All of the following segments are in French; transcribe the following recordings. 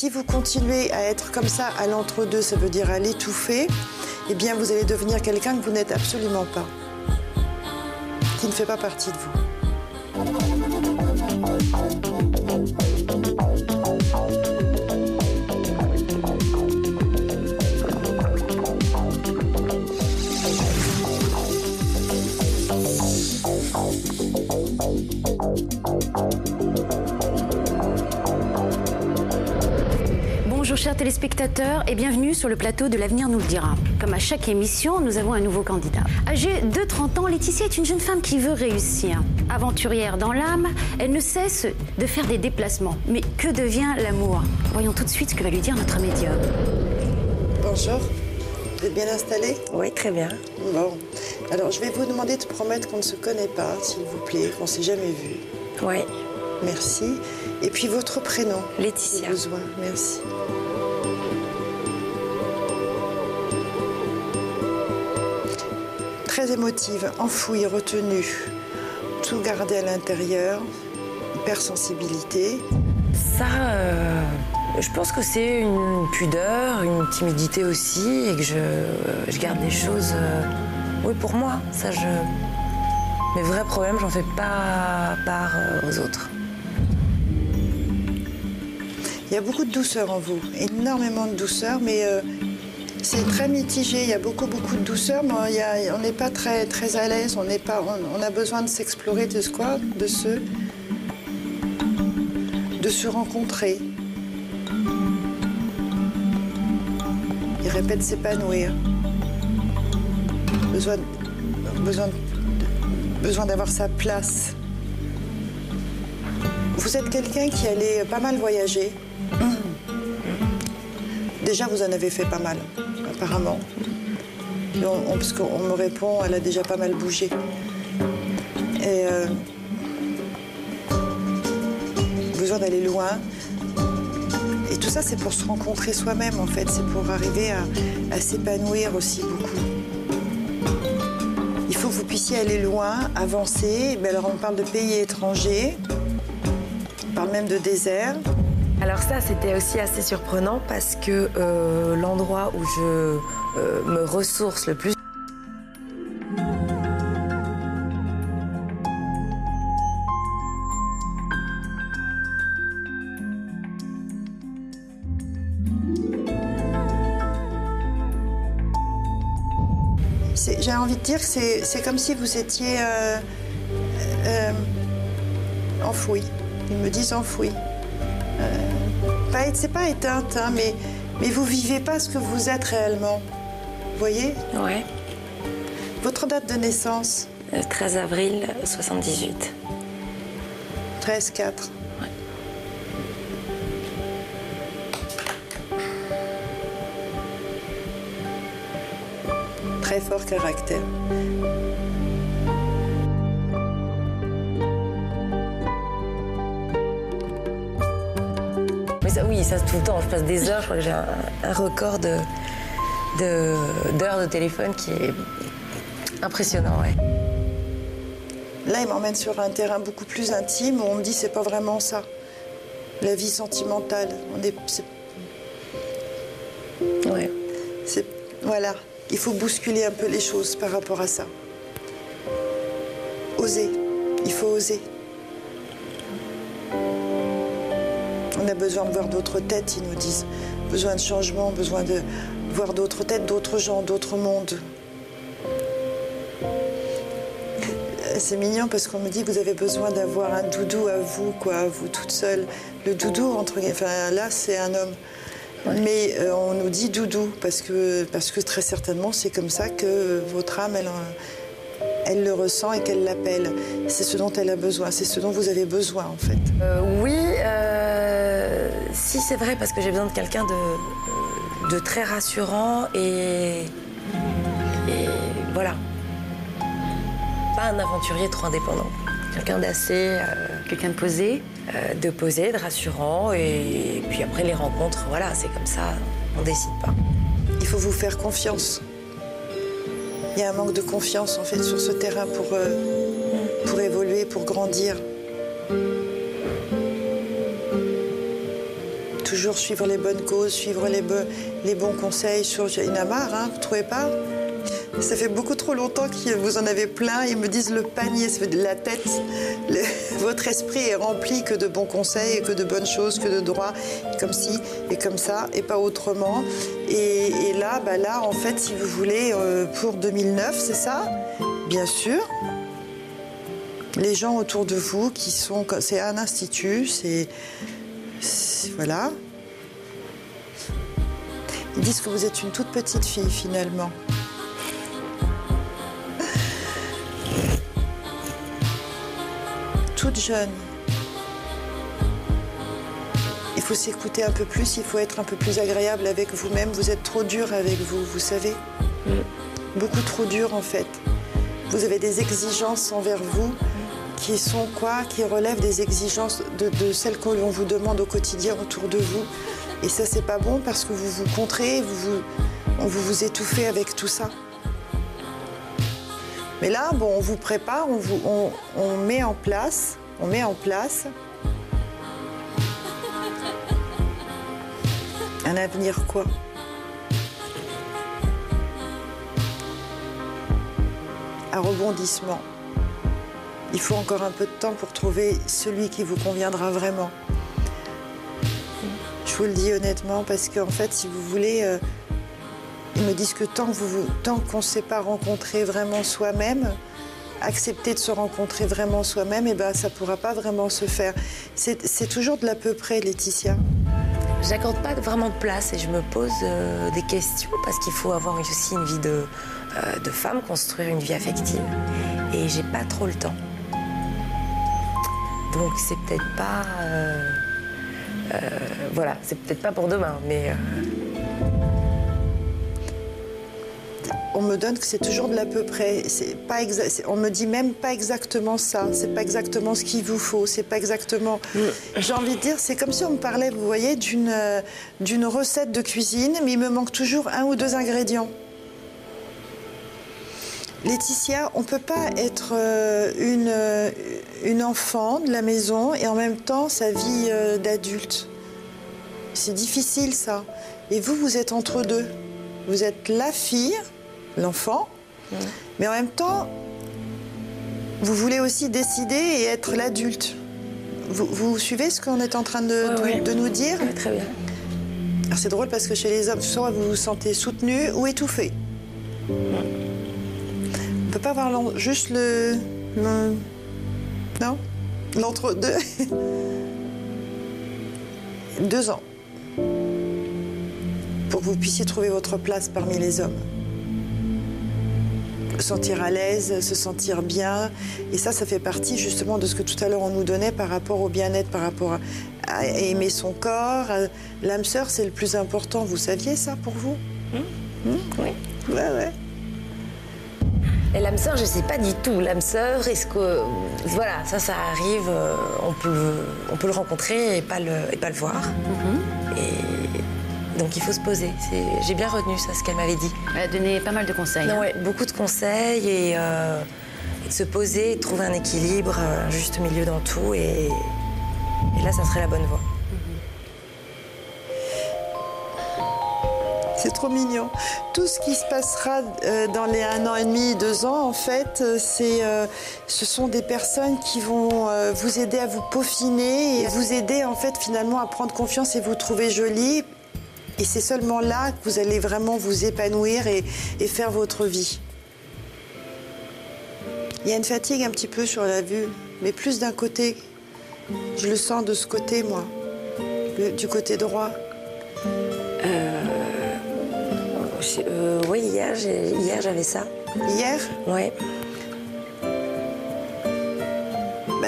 Si vous continuez à être comme ça à l'entre-deux, ça veut dire à l'étouffer, eh bien vous allez devenir quelqu'un que vous n'êtes absolument pas, qui ne fait pas partie de vous. Bonjour chers téléspectateurs et bienvenue sur le plateau de l'Avenir nous le dira. Comme à chaque émission, nous avons un nouveau candidat. Âgée de 30 ans, Laetitia est une jeune femme qui veut réussir. Aventurière dans l'âme, elle ne cesse de faire des déplacements. Mais que devient l'amour? Voyons tout de suite ce que va lui dire notre médium. Bonjour, vous êtes bien installé? Oui, très bien. Bon, alors je vais vous demander de promettre qu'on ne se connaît pas, s'il vous plaît, qu'on ne s'est jamais vu. Oui. Merci. Et puis votre prénom? Laetitia. J'ai besoin, merci. Très émotive, enfouie, retenue, tout garder à l'intérieur, hypersensibilité. Ça, je pense que c'est une pudeur, une timidité aussi, et que je garde des choses, oui, pour moi. Ça, mes vrais problèmes, j'en fais pas part aux autres. Il y a beaucoup de douceur en vous, énormément de douceur, mais c'est très mitigé. Il y a beaucoup de douceur, mais on n'est pas très à l'aise. On a besoin de s'explorer, de se rencontrer. Il répète s'épanouir. Besoin d'avoir sa place. Vous êtes quelqu'un qui allait pas mal voyager. Déjà, vous en avez fait pas mal, apparemment. Parce qu'on me répond, elle a déjà pas mal bougé. Et besoin d'aller loin. Et tout ça, c'est pour se rencontrer soi-même, en fait. C'est pour arriver à s'épanouir aussi beaucoup. Il faut que vous puissiez aller loin, avancer. Mais alors, on parle de pays étrangers. On parle même de désert. Alors ça, c'était aussi assez surprenant parce que l'endroit où je me ressource le plus... J'ai envie de dire que c'est comme si vous étiez enfoui. Ils me disent enfoui. C'est pas éteinte, hein, mais vous vivez pas ce que vous êtes réellement. Vous voyez? Ouais. Votre date de naissance? 13 avril 78. 13-4. Ouais. Très fort caractère. Mais ça, oui, ça tout le temps. Je passe des heures. Je crois que j'ai un record d'heures de téléphone qui est impressionnant, ouais. Là, il m'emmène sur un terrain beaucoup plus intime où on me dit c'est pas vraiment ça. La vie sentimentale. Ouais. Voilà. Il faut bousculer un peu les choses par rapport à ça. Oser. Il faut oser. On a besoin de voir d'autres têtes, ils nous disent. Besoin de changement, besoin de voir d'autres têtes, d'autres gens, d'autres mondes. C'est mignon parce qu'on me dit que vous avez besoin d'avoir un doudou à vous, quoi, à vous toute seule. Le doudou, enfin là, c'est un homme. Ouais. Mais on nous dit doudou parce que très certainement, c'est comme ça que votre âme, elle le ressent et qu'elle l'appelle. C'est ce dont elle a besoin, c'est ce dont vous avez besoin, en fait. Oui, si c'est vrai, parce que j'ai besoin de quelqu'un de très rassurant et voilà. Pas un aventurier trop indépendant. Quelqu'un d'assez... Quelqu'un de posé? De rassurant, et puis après les rencontres, voilà, c'est comme ça, on décide pas. Il faut vous faire confiance. Il y a un manque de confiance, en fait, sur ce terrain pour évoluer, pour grandir. toujours suivre les bonnes causes, suivre les bons conseils. Il y en a marre, hein, vous ne trouvez pas? Ça fait beaucoup trop longtemps que vous en avez plein. Ils me disent le panier, ça fait de la tête. Votre esprit est rempli que de bons conseils, et que de bonnes choses, que de droits, comme ci et comme ça, et pas autrement. Et là, en fait, si vous voulez, pour 2009, c'est ça? Bien sûr. Les gens autour de vous qui sont... C'est un institut, voilà. Ils disent que vous êtes une toute petite fille, finalement. Toute jeune. Il faut s'écouter un peu plus, il faut être un peu plus agréable avec vous-même. Vous êtes trop dur avec vous, vous savez. Beaucoup trop dur, en fait. Vous avez des exigences envers vous qui sont quoi? Qui relèvent des exigences de celles que l'on vous demande au quotidien autour de vous. Et ça, c'est pas bon parce que vous vous contrez, vous vous étouffez avec tout ça. Mais là, bon, on vous prépare, on met en place un avenir quoi? Un rebondissement. Il faut encore un peu de temps pour trouver celui qui vous conviendra vraiment. Je vous le dis honnêtement parce qu'en fait, si vous voulez... Ils me disent que tant qu'on ne s'est pas rencontré vraiment soi-même, accepter de se rencontrer vraiment soi-même, et ben, ça ne pourra pas vraiment se faire. C'est toujours de l'à peu près, Laetitia. Je n'accorde pas vraiment de place et je me pose des questions parce qu'il faut avoir aussi une vie de femme, construire une vie affective. Et j'ai pas trop le temps. Donc c'est peut-être pas... voilà, c'est peut-être pas pour demain, mais... On me donne que c'est toujours de l'à peu près. On me dit même pas exactement ça. C'est pas exactement ce qu'il vous faut. C'est pas exactement. J'ai envie de dire, c'est comme si on me parlait, vous voyez, d'une recette de cuisine, mais il me manque toujours 1 ou 2 ingrédients. Laetitia, on peut pas être une enfant de la maison et en même temps sa vie d'adulte. C'est difficile ça. Et vous êtes entre deux. Vous êtes la fille. L'enfant, mais en même temps, vous voulez aussi décider et être l'adulte. Vous suivez ce qu'on est en train de nous dire? Oui, très bien. Alors c'est drôle parce que chez les hommes, soit vous vous sentez soutenu ou étouffé. On ne peut pas avoir juste non, l'entre-deux. 2 ans. Pour que vous puissiez trouver votre place parmi les hommes. Se sentir à l'aise, se sentir bien. Et ça fait partie justement de ce que tout à l'heure on nous donnait par rapport au bien-être, par rapport à aimer son corps. L'âme sœur, c'est le plus important. Vous saviez ça pour vous? Oui. Ouais. Et l'âme sœur, je sais pas du tout. L'âme sœur, est-ce que... Voilà, ça arrive, on peut le rencontrer et pas le voir. Donc il faut se poser. J'ai bien retenu ça, ce qu'elle m'avait dit. Elle a donné pas mal de conseils. Oui, beaucoup de conseils et de se poser, de trouver un équilibre, un juste milieu dans tout et là, ça serait la bonne voie. C'est trop mignon. Tout ce qui se passera dans les 1 an et demi, 2 ans, en fait, ce sont des personnes qui vont vous aider à vous peaufiner et vous aider, en fait, finalement, à prendre confiance et vous trouver jolie. Et c'est seulement là que vous allez vraiment vous épanouir et faire votre vie. Il y a une fatigue un petit peu sur la vue, mais plus d'un côté. Je le sens de ce côté, moi, du côté droit. Oui, hier j'avais ça. Hier? Oui.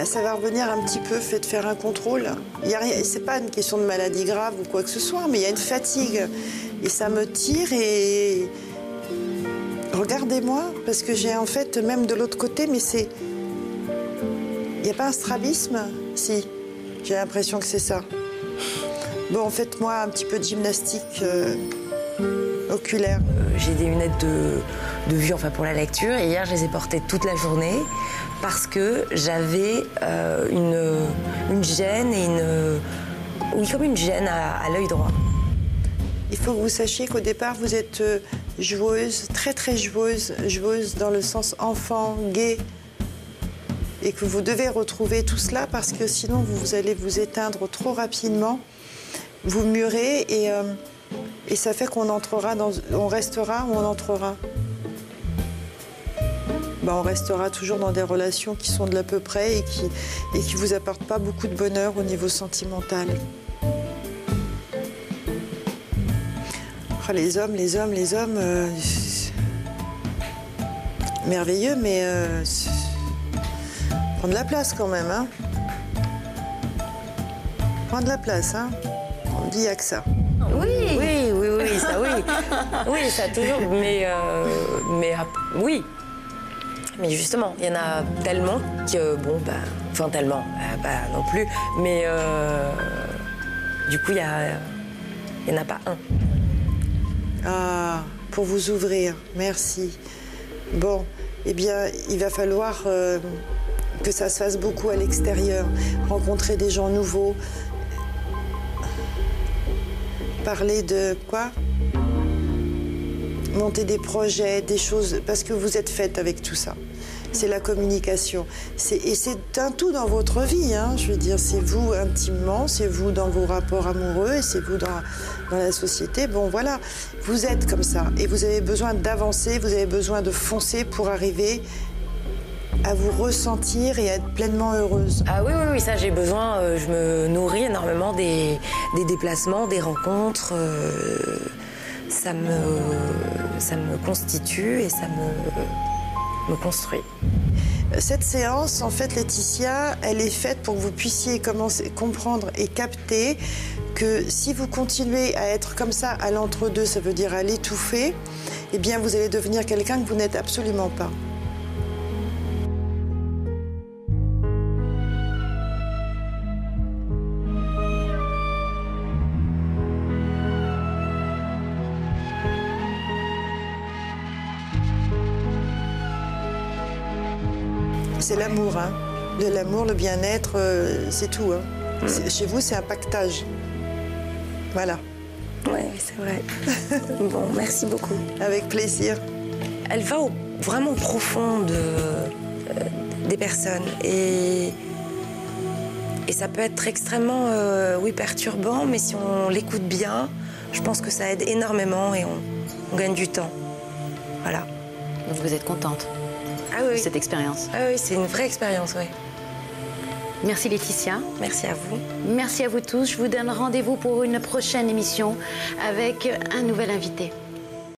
Ça va revenir un petit peu, faites faire un contrôle. C'est pas une question de maladie grave ou quoi que ce soit, mais il y a une fatigue. Et ça me tire et... Regardez-moi, parce que j'ai en fait, même de l'autre côté, mais c'est... Il n'y a pas un strabisme? Si, j'ai l'impression que c'est ça. Bon, faites-moi un petit peu de gymnastique oculaire. J'ai des lunettes de vue, enfin pour la lecture, et hier je les ai portées toute la journée parce que j'avais une gêne et Oui, comme une gêne à l'œil droit. Il faut que vous sachiez qu'au départ, vous êtes joueuse, très très joueuse dans le sens enfant, gai, et que vous devez retrouver tout cela parce que sinon vous allez vous éteindre trop rapidement, vous murez et ça fait qu'on entrera on restera ou on entrera. Ben, on restera toujours dans des relations qui sont de l'à peu près et qui vous apportent pas beaucoup de bonheur au niveau sentimental. Oh, les hommes, merveilleux, mais prendre la place quand même, hein. Prendre la place, hein. On me dit, il n'y a que ça. Oui, ça oui. Oui, ça toujours, mais oui. Mais justement, il y en a tellement que, bon, bah, enfin tellement, pas non plus, mais du coup, il n'y en a pas un. Ah, pour vous ouvrir, merci. Bon, eh bien, il va falloir que ça se fasse beaucoup à l'extérieur, rencontrer des gens nouveaux, parler de quoi ? Monter des projets, des choses, parce que vous êtes faite avec tout ça. C'est la communication. Et c'est un tout dans votre vie, hein. Je veux dire, c'est vous intimement, c'est vous dans vos rapports amoureux, et c'est vous dans la société. Bon, voilà, vous êtes comme ça. Et vous avez besoin d'avancer, vous avez besoin de foncer pour arriver à vous ressentir et à être pleinement heureuse. Ah oui, ça j'ai besoin. Je me nourris énormément des déplacements, des rencontres. Ça me constitue et ça me construit. Cette séance, en fait, Laetitia, elle est faite pour que vous puissiez comprendre et capter que si vous continuez à être comme ça à l'entre-deux, ça veut dire à l'étouffer, eh bien, vous allez devenir quelqu'un que vous n'êtes absolument pas. C'est l'amour, hein. L'amour, le bien-être, c'est tout, hein. Chez vous, c'est un pactage. Voilà. Oui, c'est vrai. Bon, merci beaucoup. Avec plaisir. Elle va vraiment au profond des personnes. Et ça peut être extrêmement, perturbant, mais si on l'écoute bien, je pense que ça aide énormément et on gagne du temps. Voilà. Donc vous êtes contente de cette expérience? Ah oui, c'est une vraie expérience, oui. Merci Laetitia. Merci à vous. Merci à vous tous. Je vous donne rendez-vous pour une prochaine émission avec un nouvel invité.